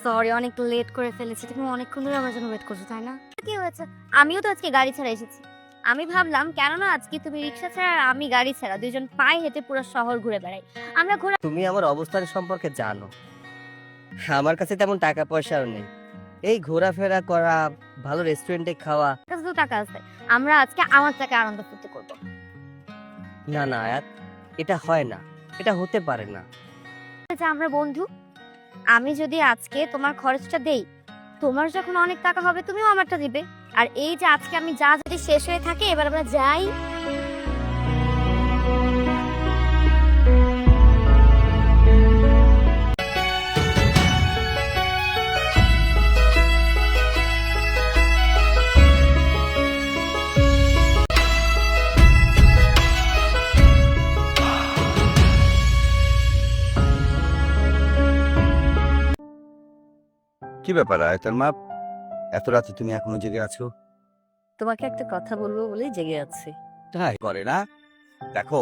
Sorry, অনেক late করে ফেলেছি। তুমি অনেকক্ষণ ধরে আমার জন্য ওয়েট করছো, তাই না? কি হয়েছে? আমিও তো আজকে গাড়ি ছাড়া এসেছি। আমি ভাবলাম কেননা আজকে তুমি রিক্সা ছাড়া আর আমি গাড়ি ছাড়া দুইজন পায়ে হেঁটে পুরো শহর ঘুরে বেড়াই। আমরা ঘোরা তুমি আমার অবস্থান সম্পর্কে জানো। আমার কাছে তেমন টাকা পয়সাও নেই। এই ঘোরাফেরা করা, ভালো রেস্টুরেন্টে খাওয়া। কাছে তো টাকা আছে। আমরা আজকে আমার টাকা আনন্দ ফুর্তি করবো। না না আয়াত, এটা হয় না, এটা হতে পারে না। যে আমরা বন্ধু, আমি যদি আজকে তোমার খরচটা দেই, তোমার যখন অনেক টাকা হবে তুমিও আমারটা দিবে। আর এই যে আজকে আমি যা যদি শেষ হয়ে থাকে, এবার আমরা যাই। কি ব্যাপার আয়তার মা, এত রাতে তুমি এখনো জেগে আছো? তোমাকে একটা কথা বলবো বলেই জেগে আছি। তাই করে না? দেখো,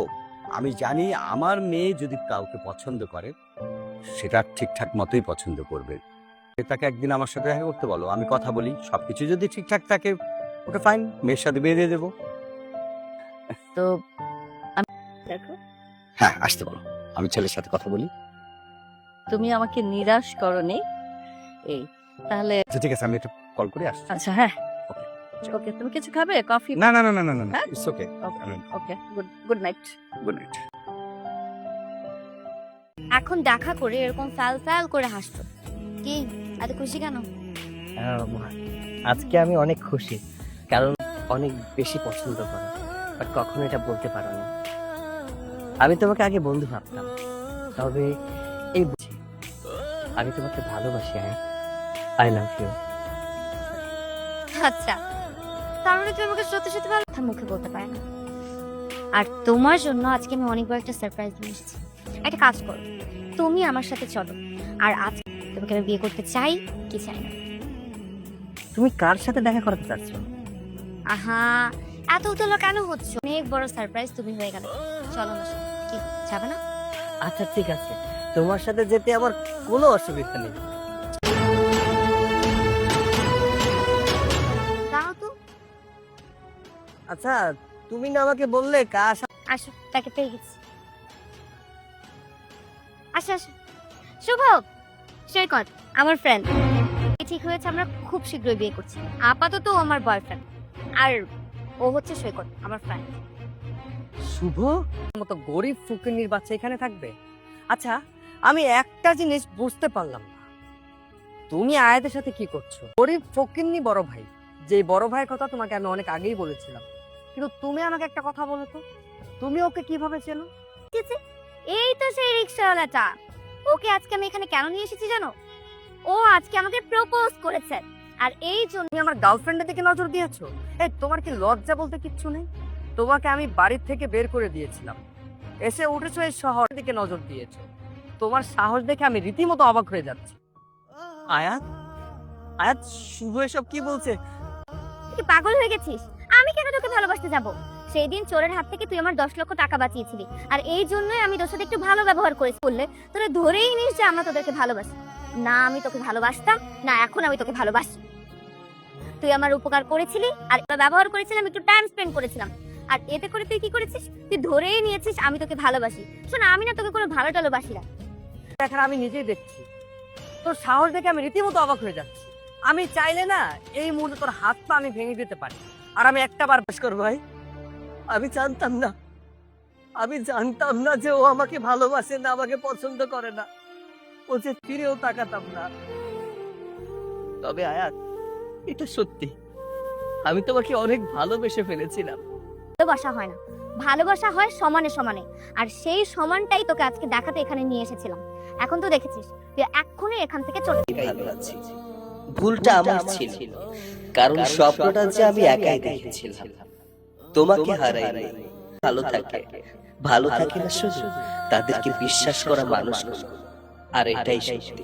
আমি জানি আমার মেয়ে যদি কাউকে পছন্দ করে সেটা ঠিকঠাক মতোই পছন্দ করবে। তাকে একদিন আমার সাথে দেখা করতে বলো, আমি কথা বলি, সবকিছু যদি ঠিকঠাক থাকে ওকে ফাইন, মেয়ের সাথে বিয়ে দিয়ে দেবো। তো আমি দেখো, হ্যাঁ আসতে বলো, আমি ছেলের সাথে কথা বলি। তুমি আমাকে নিরাশ করনি। এই তাহলে আচ্ছা ঠিক আছে, আমি একটু কল করে আসছি। আচ্ছা, হ্যাঁ Okay. ওকে। তুমি কিছু খাবে? কফি? না না না না না না, হ্যাঁ? It's okay. Okay, good night. Good night. এখন দেখা করে এরকম ফ্যাল ফ্যাল করে হাসছো, কি এত খুশি কেন? আজকে আমি অনেক খুশি, কারণ অনেক বেশি পছন্দ করো, বাট কখনো এটা বলতে পারো না। আমি তোমাকে আগে বন্ধু ভাবতাম, তবে এই বুঝি আমি তোমাকে ভালোবাসি। I love you. আচ্ছা, তার মানে তুমি আমাকে সত্যি সত্যি ভালো কথা মুখে বলতে পারে না। আর তোমার জন্য আজকে আমি অনেক বড় একটা সারপ্রাইজ নিয়ে এসেছি। একটা কাজ করো, তুমি আমার সাথে চলো, আর আজ তোমাকে আমি বিয়ে করতে চাই কি চাই না। তুমি কার সাথে দেখা করাতে চাচ্ছ? আহা, এত উতলা কেন হচ্ছে? অনেক বড় সারপ্রাইজ তুমি হয়ে গেলে। চলো না, কি যাবে না? আচ্ছা ঠিক আছে, তোমার সাথে যেতে আমার কোনো অসুবিধা নেই। দাও তো। আচ্ছা, তুমি না আমাকে বললে কার সাথে? আসো, তাকে পেয়ে গেছি। আসো আসো। শুভ, সৈকত আমার ফ্রেন্ড। ঠিক হয়েছে, আমরা খুব শীঘ্রই বিয়ে করছি। আপাতত ও আমার বয়ফ্রেন্ড, আর ও হচ্ছে সৈকত আমার ফ্রেন্ড। শুভ মতো গরিব ফুকনির বাচ্চা এখানে থাকবে? আচ্ছা, আমি একটা জিনিস বুঝতে পারলাম না, তুমি আয়াতের সাথে কি করছো? গরিব ফকিন্নি বড় ভাই, যে বড় ভাইয়ের কথা তোমাকে আমি অনেক আগেই বলেছিলাম, কিন্তু তুমি আমাকে একটা কথা বলো তো, তুমি ওকে কিভাবে চেনো? এই তো সেই রিক্সাওয়ালাটা। ওকে আজকে আমি এখানে কেন নিয়ে এসেছি জানো? ও আজকে আমাকে প্রপোজ করেছে, আর এই জন্য তুমি আমার গার্লফ্রেন্ডের দিকে নজর দিয়েছো? এই তোমার কি লজ্জা বলতে কিচ্ছু নেই? তোমাকে আমি বাড়ির থেকে বের করে দিয়েছিলাম, এসে উঠেছো এই শহরের দিকে নজর দিয়েছো। তোমার সাহস দেখে আমি রীতিমতো অবাক হয়ে যাচ্ছি। আয়াত, আয়াত, শুভ এসব কি বলছে? তুই কি পাগল হয়ে গেছিস? আমি কেন তোকে ভালোবাসতে যাব? সেই দিন চোরের হাত থেকে তুই আমার 10 লক্ষ টাকা বাঁচিয়েছিলি, আর এই জন্যই আমি তোর সাথে একটু ভালো ব্যবহার করেছি। বললে তোরা ধরেই নিস যে আমরা তোদেরকে ভালোবাসি। না আমি তোকে ভালোবাসতাম না, এখন আমি তোকে ভালোবাসি। তুই আমার উপকার করেছিলি, আর এটা ব্যবহার করেছিলাম, একটু টাইম স্পেন্ড করেছিলাম, আর এতে করে তুই কি করেছিস? তুই ধরেই নিয়েছিস আমি তোকে ভালোবাসি। শোন, আমি না তোকে কোনো ভালো টালোবাসি না। এখন আমি নিজেই দেখছি, তোর সাহস দেখে আমি রীতিমতো অবাক হয়ে যাচ্ছি। আমি চাইলে না এই মুহূর্তে তোর হাত পা আমি ভেঙে দিতে পারি, আর আমি একটা বার বাস করবো। ভাই, আমি জানতাম না, আমি জানতাম না যে ও আমাকে ভালোবাসে না, আমাকে পছন্দ করে না, ও যে ফিরেও তাকাতাম না। তবে আয়াত, এটা সত্যি, আমি তোমাকে অনেক ভালোবেসে ফেলেছিলাম। ভালোবাসা হয় না, ভালোবাসা হয় সমানে সমানে, আর সেই সমানটাই তোকে আজকে দেখাতে এখানে নিয়ে এসেছিলাম। এখন তো দেখেছিস, তুই এক্ষুনি এখান থেকে চলে ভালো আছি, ভুলটা আমার ছিল, কারণ স্বপ্নটা যে আমি একাই দেখেছিলাম, তোমাকে হারাইনি। ভালো থাকে না শুধু তাদেরকে বিশ্বাস করা মানুষ, আর এটাই সত্যি।